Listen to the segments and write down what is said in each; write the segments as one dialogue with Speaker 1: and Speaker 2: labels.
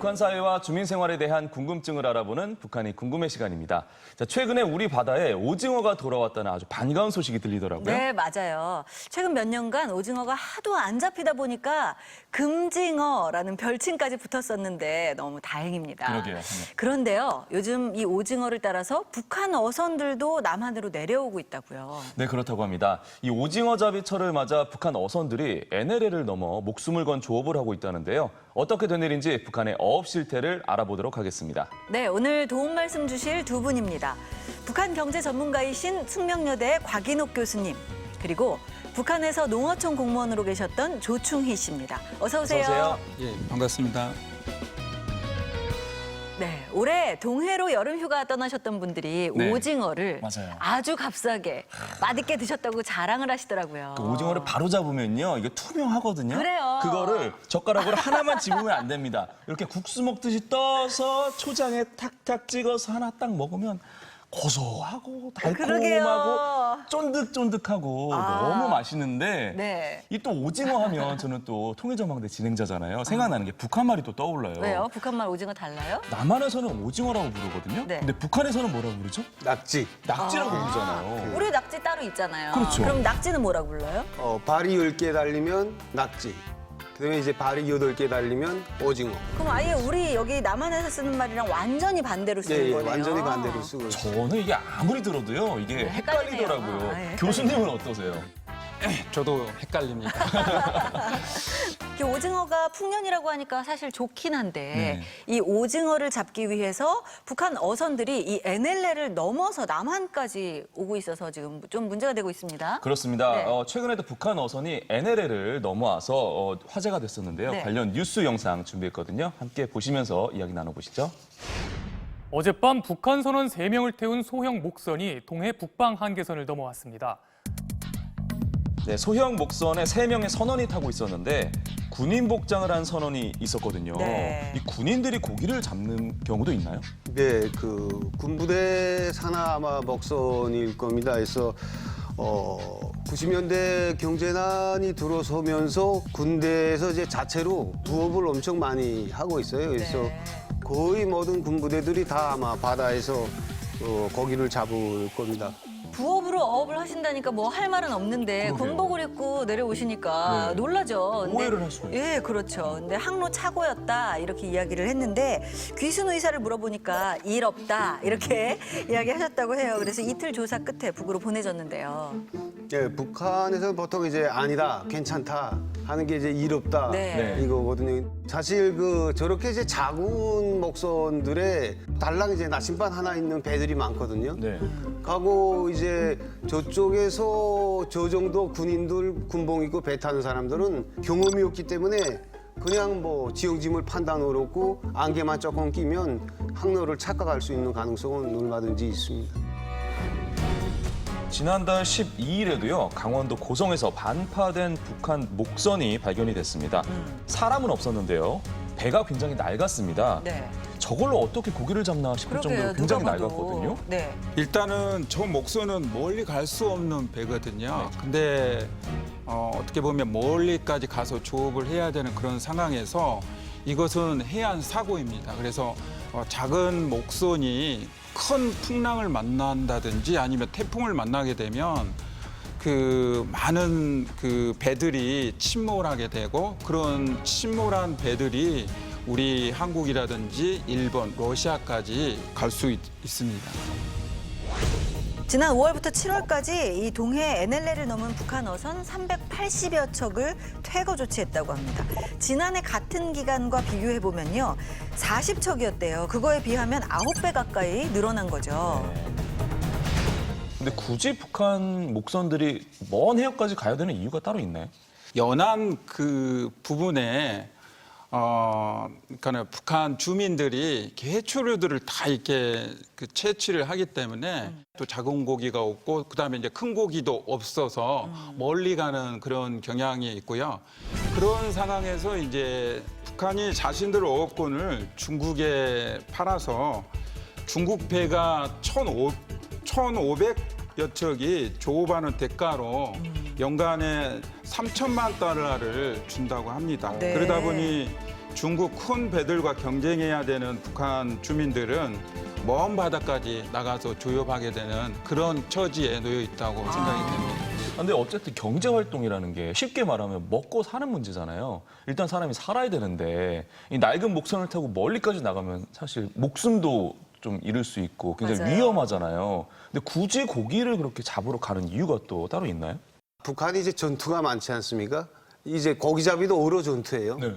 Speaker 1: 북한 사회와 주민 생활에 대한 궁금증을 알아보는 북한이 궁금해 시간입니다. 자, 최근에 우리 바다에 오징어가 돌아왔다는 아주 반가운 소식이 들리더라고요.
Speaker 2: 네, 맞아요. 최근 몇 년간 오징어가 하도 안 잡히다 보니까 금징어라는 별칭까지 붙었었는데 너무 다행입니다.
Speaker 1: 그러게요.
Speaker 2: 그런데요, 요즘 이 오징어를 따라서 북한 어선들도 남한으로 내려오고 있다고요.
Speaker 1: 네, 그렇다고 합니다. 이 오징어 잡이철을 맞아 북한 어선들이 NLL을 넘어 목숨을 건 조업을 하고 있다는데요. 어떻게 된 일인지 북한의 어업 실태를 알아보도록 하겠습니다.
Speaker 2: 네, 오늘 도움 말씀 주실 두 분입니다. 북한 경제 전문가이신 숙명여대 곽인옥 교수님, 그리고 북한에서 농어촌 공무원으로 계셨던 조충희 씨입니다. 어서 오세요.
Speaker 1: 어서 오세요.
Speaker 3: 예, 반갑습니다.
Speaker 2: 네, 올해 동해로 여름 휴가 떠나셨던 분들이
Speaker 1: 네,
Speaker 2: 오징어를
Speaker 1: 맞아요.
Speaker 2: 아주 값싸게 맛있게 드셨다고 자랑을 하시더라고요.
Speaker 1: 그 오징어를 바로 잡으면요, 이게 투명하거든요.
Speaker 2: 그래요.
Speaker 1: 그거를 젓가락으로 하나만 집으면 안 됩니다. 이렇게 국수 먹듯이 떠서 초장에 탁탁 찍어서 하나 딱 먹으면 고소하고
Speaker 2: 그러게요.
Speaker 1: 달콤하고 쫀득쫀득하고 너무 맛있는데
Speaker 2: 네.
Speaker 1: 이 또 오징어 하면 저는 또 통일전망대 진행자잖아요. 생각나는 게 북한 말이 또 떠올라요.
Speaker 2: 왜요? 북한말 오징어 달라요?
Speaker 1: 남한에서는 오징어라고 부르거든요.
Speaker 2: 네.
Speaker 1: 근데 북한에서는 뭐라고 부르죠?
Speaker 4: 낙지.
Speaker 1: 낙지라고 부르잖아요.
Speaker 2: 우리 낙지 따로 있잖아요.
Speaker 1: 그렇죠.
Speaker 2: 그럼 낙지는 뭐라고 불러요?
Speaker 4: 발이 10개 달리면 낙지. 그다음에 이제 발이 8개 달리면 오징어.
Speaker 2: 그럼 아예 우리 여기 남한에서 쓰는 말이랑 완전히 반대로 쓰는 거네요.
Speaker 4: 완전히 반대로 쓰고 있어요.
Speaker 1: 저는 이게 아무리 들어도요, 이게
Speaker 2: 헷갈리네요.
Speaker 1: 헷갈리더라고요.
Speaker 2: 아, 예,
Speaker 1: 교수님은 어떠세요?
Speaker 3: 저도 헷갈립니다.
Speaker 2: 이렇게 오징어가 풍년이라고 하니까 사실 좋긴 한데
Speaker 1: 네.
Speaker 2: 이 오징어를 잡기 위해서 북한 어선들이 이 NLL을 넘어서 남한까지 오고 있어서 지금 좀 문제가 되고 있습니다.
Speaker 1: 그렇습니다.
Speaker 2: 네.
Speaker 1: 최근에도 북한 어선이 NLL을 넘어와서 화제가 됐었는데요.
Speaker 2: 네.
Speaker 1: 관련 뉴스 영상 준비했거든요. 함께 보시면서 이야기 나눠보시죠.
Speaker 5: 어젯밤 북한 선원 3명을 태운 소형 목선이 동해 북방 한계선을 넘어왔습니다.
Speaker 1: 네, 소형 목선에 3명의 선원이 타고 있었는데 군인 복장을 한 선원이 있었거든요.
Speaker 2: 네.
Speaker 1: 이 군인들이 고기를 잡는 경우도 있나요?
Speaker 4: 네, 그 군부대 산하 아마 먹선일 겁니다. 그래서 90년대 경제난이 들어서면서 군대에서 이제 자체로 부업을 엄청 많이 하고 있어요. 그래서
Speaker 2: 네.
Speaker 4: 거의 모든 군부대들이 다 아마 바다에서 고기를 잡을 겁니다.
Speaker 2: 부업으로 어업을 하신다니까 뭐 할 말은 없는데
Speaker 1: 그러게요.
Speaker 2: 군복을 입고 내려오시니까
Speaker 1: 네.
Speaker 2: 놀라죠. 근데-
Speaker 1: 오해를 할 수가 있어요.
Speaker 2: 예, 그렇죠. 근데 항로 착오였다 이렇게 이야기를 했는데 귀순 의사를 물어보니까 일 없다 이렇게 이야기하셨다고 해요. 그래서 이틀 조사 끝에 북으로 보내졌는데요.
Speaker 4: 예, 북한에서는 보통 이제 아니다, 괜찮다 하는 게 이제 일 없다
Speaker 2: 네.
Speaker 4: 이거거든요. 사실 그 저렇게 이제 작은 목선들에 달랑 이제 나침반 하나 있는 배들이 많거든요.
Speaker 1: 네.
Speaker 4: 가고 이제 저쪽에서 저 정도 군인들 군복 입고 배 타는 사람들은 경험이 없기 때문에 그냥 뭐 지형짐을 판단으로 없고 안개만 조금 끼면 항로를 착각할 수 있는 가능성은 얼마든지 있습니다.
Speaker 1: 지난달 12일에도요, 강원도 고성에서 반파된 북한 목선이 발견이 됐습니다. 사람은 없었는데요. 배가 굉장히 낡았습니다.
Speaker 2: 네.
Speaker 1: 저걸로 어떻게 고기를 잡나 싶을
Speaker 2: 그러게요.
Speaker 1: 정도로 굉장히
Speaker 2: 누가 봐도.
Speaker 1: 낡았거든요.
Speaker 2: 네.
Speaker 3: 일단은 저 목선은 멀리 갈 수 없는 배거든요. 근데 어떻게 보면 멀리까지 가서 조업을 해야 되는 그런 상황에서 이것은 해안 사고입니다. 그래서 작은 목선이 큰 풍랑을 만난다든지 아니면 태풍을 만나게 되면 그 많은 그 배들이 침몰하게 되고 그런 침몰한 배들이 우리 한국이라든지 일본, 러시아까지 갈 수 있습니다.
Speaker 2: 지난 5월부터 7월까지 이 동해 NLL을 넘은 북한 어선 380여 척을 퇴거 조치했다고 합니다. 지난해 같은 기간과 비교해 보면요, 40척이었대요. 그거에 비하면 9배 가까이 늘어난 거죠.
Speaker 1: 근데 굳이 북한 목선들이 먼 해역까지 가야 되는 이유가 따로 있나요?
Speaker 3: 연안 그 부분에 그러니까 북한 주민들이 해초류들을 다 이렇게 그 채취를 하기 때문에 또 작은 고기가 없고 그다음에 이제 큰 고기도 없어서 멀리 가는 그런 경향이 있고요. 그런 상황에서 이제 북한이 자신들 어업권을 중국에 팔아서 중국 배가 1,500여 척이 조업하는 대가로 연간에 3천만 달러를 준다고 합니다.
Speaker 2: 네.
Speaker 3: 그러다 보니 중국 큰 배들과 경쟁해야 되는 북한 주민들은 먼 바다까지 나가서 조업하게 되는 그런 처지에 놓여 있다고 생각이 됩니다.
Speaker 1: 근데 어쨌든 경제 활동이라는 게 쉽게 말하면 먹고 사는 문제잖아요. 일단 사람이 살아야 되는데 이 낡은 목선을 타고 멀리까지 나가면 사실 목숨도 좀 잃을 수 있고 굉장히
Speaker 2: 맞아요.
Speaker 1: 위험하잖아요. 근데 굳이 고기를 그렇게 잡으러 가는 이유가 또 따로 있나요?
Speaker 4: 북한이 이제 전투가 많지 않습니까? 이제 고기잡이도 어로 전투예요.
Speaker 1: 네.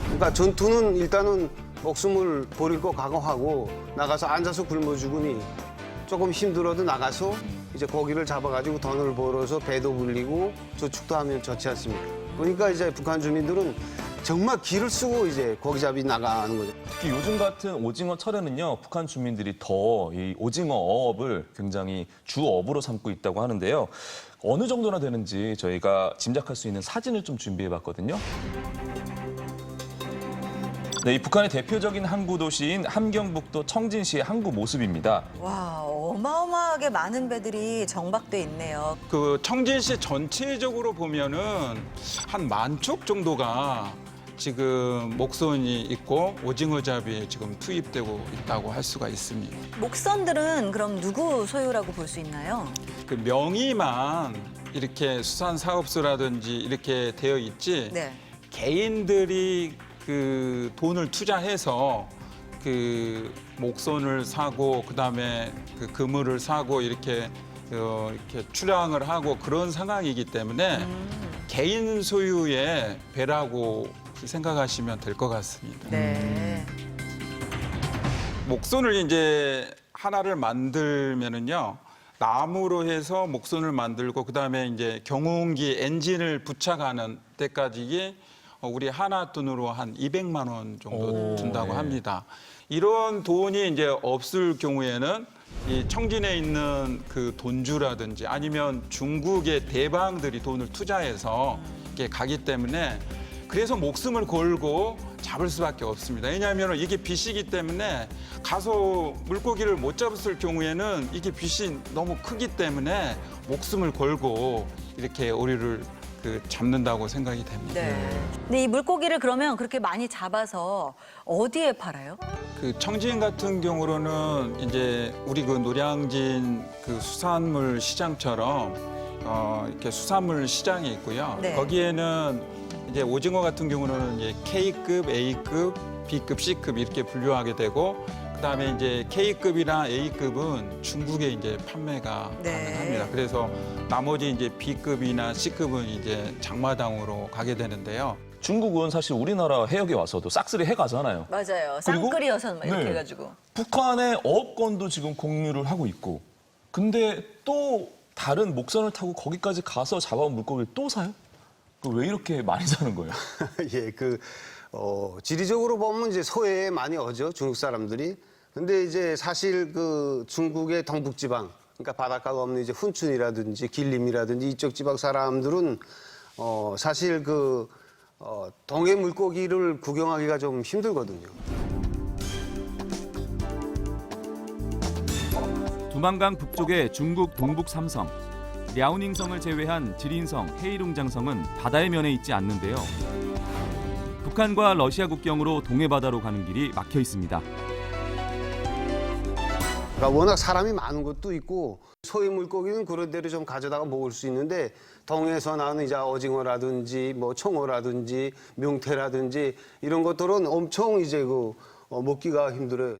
Speaker 4: 그러니까 전투는 일단은 목숨을 버릴 거 각오하고 나가서 앉아서 굶어 죽으니 조금 힘들어도 나가서 이제 고기를 잡아가지고 돈을 벌어서 배도 불리고 저축도 하면 좋지 않습니까? 그러니까 이제 북한 주민들은 정말 기를 쓰고 이제 고기잡이 나가는 거죠.
Speaker 1: 특히 요즘 같은 오징어 철에는요, 북한 주민들이 더 이 오징어 어업을 굉장히 주업으로 삼고 있다고 하는데요. 어느 정도나 되는지 저희가 짐작할 수 있는 사진을 좀 준비해봤거든요. 네, 이 북한의 대표적인 항구 도시인 함경북도 청진시의 항구 모습입니다.
Speaker 2: 와, 어마어마하게 많은 배들이 정박돼 있네요.
Speaker 3: 그 청진시 전체적으로 보면은 한 10,000척 정도가 지금 목선이 있고 오징어잡이에 지금 투입되고 있다고 할 수가 있습니다.
Speaker 2: 목선들은 그럼 누구 소유라고 볼 수 있나요?
Speaker 3: 그 명의만 이렇게 수산사업소라든지 이렇게 되어 있지
Speaker 2: 네.
Speaker 3: 개인들이 그 돈을 투자해서 그 목선을 사고 그다음에 그 그물을 사고 이렇게 출항을 하고 그런 상황이기 때문에 개인 소유의 배라고 생각하시면 될 것 같습니다.
Speaker 2: 네.
Speaker 3: 목선을 이제 하나를 만들면은요. 나무로 해서 목선을 만들고 그다음에 이제 경운기 엔진을 부착하는 데까지 우리 하나 돈으로 한 200만 원 정도 든다고
Speaker 1: 네.
Speaker 3: 합니다. 이런 돈이 이제 없을 경우에는 이 청진에 있는 그 돈주라든지 아니면 중국의 대방들이 돈을 투자해서 이렇게 가기 때문에 그래서 목숨을 걸고 잡을 수밖에 없습니다. 왜냐하면 이게 빚이기 때문에 가서 물고기를 못 잡았을 경우에는 이게 빚이 너무 크기 때문에 목숨을 걸고 이렇게 오리를 잡는다고 생각이 됩니다.
Speaker 2: 네. 근데 이 물고기를 그러면 그렇게 많이 잡아서 어디에 팔아요?
Speaker 3: 그 청진 같은 경우로는 이제 우리 그 노량진 그 수산물 시장처럼 이렇게 수산물 시장이 있고요.
Speaker 2: 네.
Speaker 3: 거기에는 이제 오징어 같은 경우는 이제 K급, A급, B급, C급 이렇게 분류하게 되고 그다음에 이제 K급이나 A급은 중국에 이제 판매가
Speaker 2: 네.
Speaker 3: 가능합니다. 그래서 나머지 이제 B급이나 C급은 이제 장마당으로 가게 되는데요.
Speaker 1: 중국은 사실 우리나라 해역에 와서도 싹쓸이 해가잖아요.
Speaker 2: 맞아요.
Speaker 1: 그리고-
Speaker 2: 쌍끌이어서 막 이렇게
Speaker 1: 네.
Speaker 2: 해가지고.
Speaker 1: 북한의 어업권도 지금 공유를 하고 있고, 근데 또 다른 목선을 타고 거기까지 가서 잡아온 물고기를 또 사요? 왜 이렇게 많이 사는 거예요?
Speaker 4: 예, 지리적으로 보면 이제 서해에 많이 오죠, 중국 사람들이. 근데 이제 사실 그 중국의 동북지방, 그러니까 바닷가가 없는 이제 훈춘이라든지 길림이라든지 이쪽 지방 사람들은 사실 동해 물고기를 구경하기가 좀 힘들거든요.
Speaker 6: 두만강 북쪽의 중국 동북 삼성, 랴오닝성을 제외한 지린성, 헤이룽장성은 바다의 면에 있지 않는데요. 북한과 러시아 국경으로 동해바다로 가는 길이 막혀 있습니다.
Speaker 4: 그러니까 워낙 사람이 많은 것도 있고 서해 물고기는 그런 데로 좀 가져다가 먹을 수 있는데 동해에서 나오는 이제 오징어라든지 뭐 청어라든지 명태라든지 이런 것들은 엄청 이제 먹기가 힘들어요.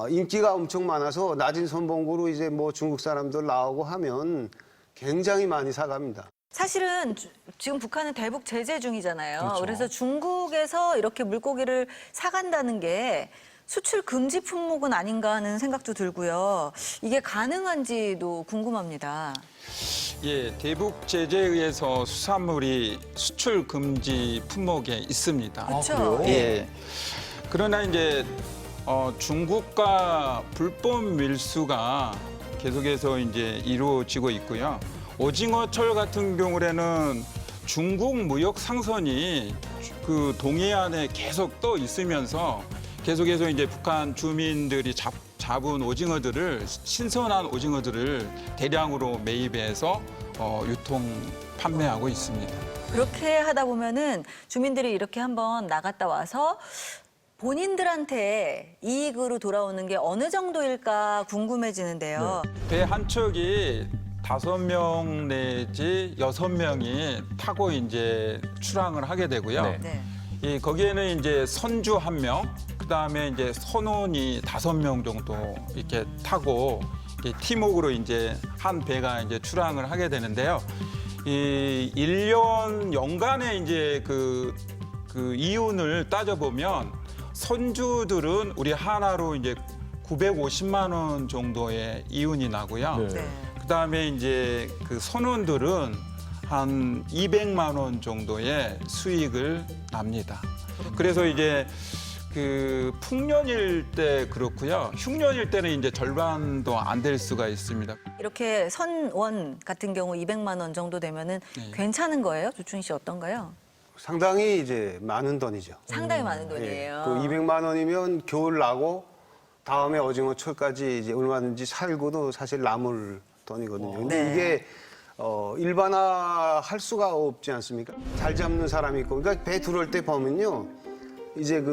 Speaker 4: 인기가 엄청 많아서 낮은 선봉구로 이제 뭐 중국 사람들 나오고 하면 굉장히 많이 사갑니다.
Speaker 2: 사실은 지금 북한은 대북 제재 중이잖아요.
Speaker 1: 그렇죠.
Speaker 2: 그래서 중국에서 이렇게 물고기를 사간다는 게 수출 금지 품목은 아닌가 하는 생각도 들고요. 이게 가능한지도 궁금합니다.
Speaker 3: 예, 대북 제재에 의해서 수산물이 수출 금지 품목에 있습니다.
Speaker 2: 그렇죠.
Speaker 3: 예. 그러나 이제 중국과 불법 밀수가 계속해서 이제 이루어지고 있고요. 오징어철 같은 경우에는 중국 무역 상선이 그 동해안에 계속 떠 있으면서 계속해서 이제 북한 주민들이 잡은 오징어들을 신선한 오징어들을 대량으로 매입해서 유통 판매하고 있습니다.
Speaker 2: 그렇게 하다 보면은 주민들이 이렇게 한번 나갔다 와서 본인들한테 이익으로 돌아오는 게 어느 정도일까 궁금해지는데요.
Speaker 3: 배 한 척이 5명 내지 6명이 타고 이제 출항을 하게 되고요.
Speaker 1: 네.
Speaker 2: 네.
Speaker 3: 거기에는 이제 선주 1명, 그다음에 이제 선원이 5명 정도 이렇게 타고 이렇게 팀워크로 이제 한 배가 이제 출항을 하게 되는데요. 이 1년 연간의 이제 그 이윤을 따져보면 선주들은 우리 하나로 이제 950만 원 정도의 이윤이 나고요.
Speaker 1: 네.
Speaker 2: 네.
Speaker 3: 그다음에 이제 그 선원들은 한 200만 원 정도의 수익을 납니다. 그래서 이제 그 풍년일 때 그렇고요. 흉년일 때는 이제 절반도 안 될 수가 있습니다.
Speaker 2: 이렇게 선원 같은 경우 200만 원 정도 되면은
Speaker 3: 네.
Speaker 2: 괜찮은 거예요? 조충희 씨 어떤가요?
Speaker 4: 상당히 이제 많은 돈이죠.
Speaker 2: 상당히 많은 돈이에요.
Speaker 4: 그 200만 원이면 겨울 나고 다음에 오징어 철까지 이제 얼마든지 살고도 사실 남을 돈이거든요. 근데
Speaker 2: 네.
Speaker 4: 이게 일반화할 수가 없지 않습니까? 잘 잡는 사람이 있고, 그러니까 배 들어올 때 보면요, 이제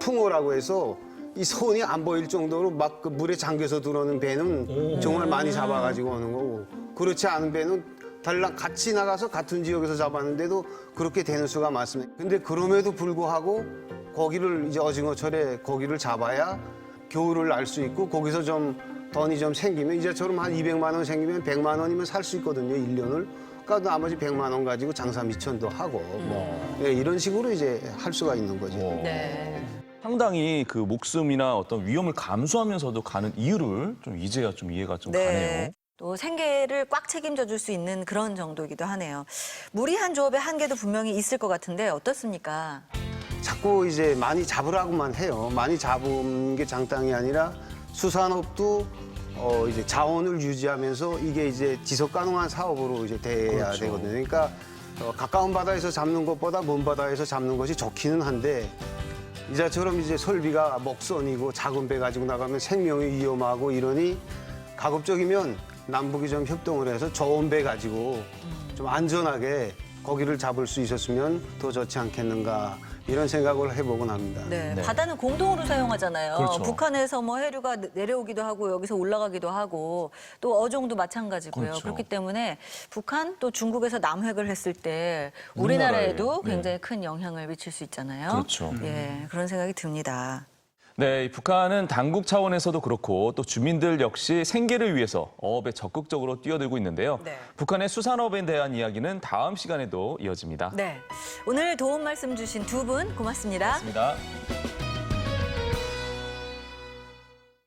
Speaker 4: 풍어라고 해서 이 손이 안 보일 정도로 막 그 물에 잠겨서 들어오는 배는 정말 많이 잡아가지고 오는 거고, 그렇지 않은 배는 달랑 같이 나가서 같은 지역에서 잡았는데도 그렇게 되는 수가 많습니다. 근데 그럼에도 불구하고 고기를 이제 오징어철에 고기를 잡아야 겨울을 날 수 있고 거기서 좀 돈이 좀 생기면 이제처럼 한 200만 원 생기면 100만 원이면 살 수 있거든요, 1년을. 그러니까 나머지 100만 원 가지고 장사 미천도 하고 네, 이런 식으로 이제 할 수가 있는 거죠.
Speaker 2: 네.
Speaker 1: 상당히 그 목숨이나 어떤 위험을 감수하면서도 가는 이유를 좀 이제야 좀 이해가 좀 가네요.
Speaker 2: 또 생계를 꽉 책임져 줄 수 있는 그런 정도이기도 하네요. 무리한 조업의 한계도 분명히 있을 것 같은데 어떻습니까?
Speaker 4: 자꾸 이제 많이 잡으라고만 해요. 많이 잡은 게 장땅이 아니라 수산업도 이제 자원을 유지하면서 이게 이제 지속 가능한 사업으로 이제 돼야
Speaker 1: 그렇죠.
Speaker 4: 되거든요. 그러니까 가까운 바다에서 잡는 것보다 먼 바다에서 잡는 것이 좋기는 한데 이자처럼 이제 설비가 목선이고 작은 배 가지고 나가면 생명이 위험하고 이러니 가급적이면 남북이 좀 협동을 해서 좋은 배 가지고 좀 안전하게 고기를 잡을 수 있었으면 더 좋지 않겠는가 이런 생각을 해보곤 합니다.
Speaker 2: 네,
Speaker 1: 네.
Speaker 2: 바다는 공동으로 사용하잖아요.
Speaker 1: 그렇죠.
Speaker 2: 북한에서 뭐 해류가 내려오기도 하고 여기서 올라가기도 하고 또 어종도 마찬가지고요.
Speaker 1: 그렇죠.
Speaker 2: 그렇기 때문에 북한 또 중국에서 남획을 했을 때 우리나라에도
Speaker 1: 우리나라에, 네.
Speaker 2: 굉장히 큰 영향을 미칠 수 있잖아요.
Speaker 1: 그렇죠.
Speaker 2: 예, 그런 생각이 듭니다.
Speaker 1: 네, 이 북한은 당국 차원에서도 그렇고 또 주민들 역시 생계를 위해서 어업에 적극적으로 뛰어들고 있는데요.
Speaker 2: 네.
Speaker 1: 북한의 수산업에 대한 이야기는 다음 시간에도 이어집니다.
Speaker 2: 네, 오늘 도움 말씀 주신 두 분 고맙습니다.
Speaker 1: 고맙습니다.